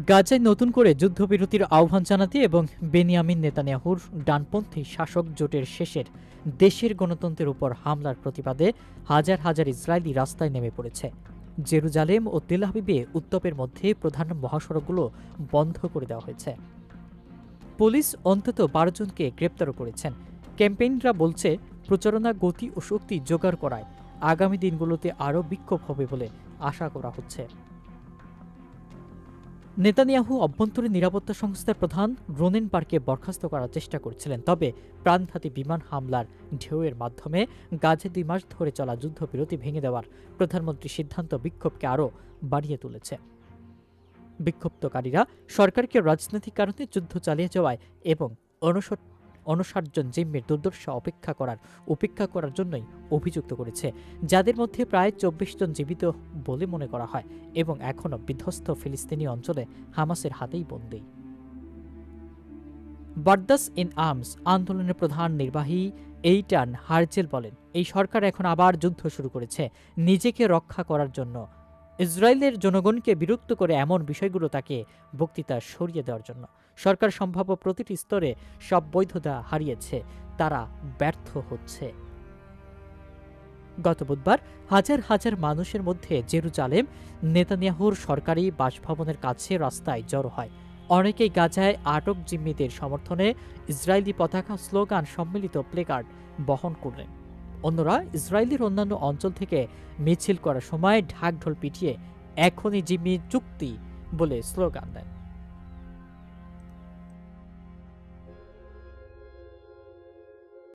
গাজায় নতুন করে যুদ্ধবিরতির আহ্বান জানাতে এবং বেনিয়ামিন নেতানিয়াহুর ডানপন্থী শাসক জোটের শেষের দেশের গণতন্ত্রের উপর হামলার প্রতিবাদে হাজার হাজার ইসরায়েলি রাস্তায় নেমে পড়েছে। জেরুজালেম ও তেল আবিবে উত্তপের মধ্যে প্রধান মহাসড়কগুলো বন্ধ করে দেওয়া হয়েছে। পুলিশ অন্তত ১২ জনকে গ্রেপ্তারও করেছেন। ক্যাম্পেইনরা বলছে প্রচারণা গতি ও শক্তি জোগাড় করায় আগামী দিনগুলোতে আরও বিক্ষোভ হবে বলে আশা করা হচ্ছে। নেতানিয়াহু অভ্যন্তরীণ নিরাপত্তা সংস্থার প্রধান রোনেন বারকে বরখাস্ত করার চেষ্টা করছিলেন, তবে প্রাণঘাতী বিমান হামলার ঢেউয়ের মাধ্যমে গাজে ২ মাস ধরে চলা যুদ্ধবিরতি ভেঙে দেওয়ার প্রধানমন্ত্রীর সিদ্ধান্ত বিক্ষোভকে আরও বাড়িয়ে তুলেছে। বিক্ষুব্ধকারীরা সরকারকে রাজনৈতিক কারণে যুদ্ধ চালিয়ে যাওয়ায় এবং ৫৯ জন জিম্মির দুর্দশা উপেক্ষা করার জন্যই অভিযুক্ত করেছে, যাদের মধ্যে প্রায় ২৪ জন জীবিত বলে মনে করা হয় এবং এখনও বিধ্বস্ত ফিলিস্তিনি অঞ্চলে হামাসের হাতেই বন্দী। বার্দাস ইন আর্মস আন্দোলনের প্রধান নির্বাহী এইটান হার্জেল বলেন, এই সরকার এখন আবার যুদ্ধ শুরু করেছে নিজেকে রক্ষা করার জন্য। ইসরায়েলের জনগণকে বিরক্ত করে এমন বিষয়গুলো তাকে বক্তৃতা সরিয়ে দেওয়ার জন্য। সরকার সম্ভাব্য প্রতিটি স্তরে সব বৈধতা হারিয়েছে, তারা ব্যর্থ হচ্ছে। গত বুধবার হাজার হাজার মানুষের মধ্যে জেরুজালেম নেতানিয়াহুর সরকারি বাসভবনের কাছে রাস্তায় জড়ো হয়। অনেকেই গাজায় আটক জিম্মিদের সমর্থনে ইসরায়েলি পতাকা, স্লোগান সম্মিলিত প্লেকার্ড বহন করলেন। অন্যরা ইসরায়েলের অন্যান্য অঞ্চল থেকে মিছিল করার সময় ঢাকঢোল পিটিয়ে এখনই জিম্মি চুক্তি বলে স্লোগান দেন।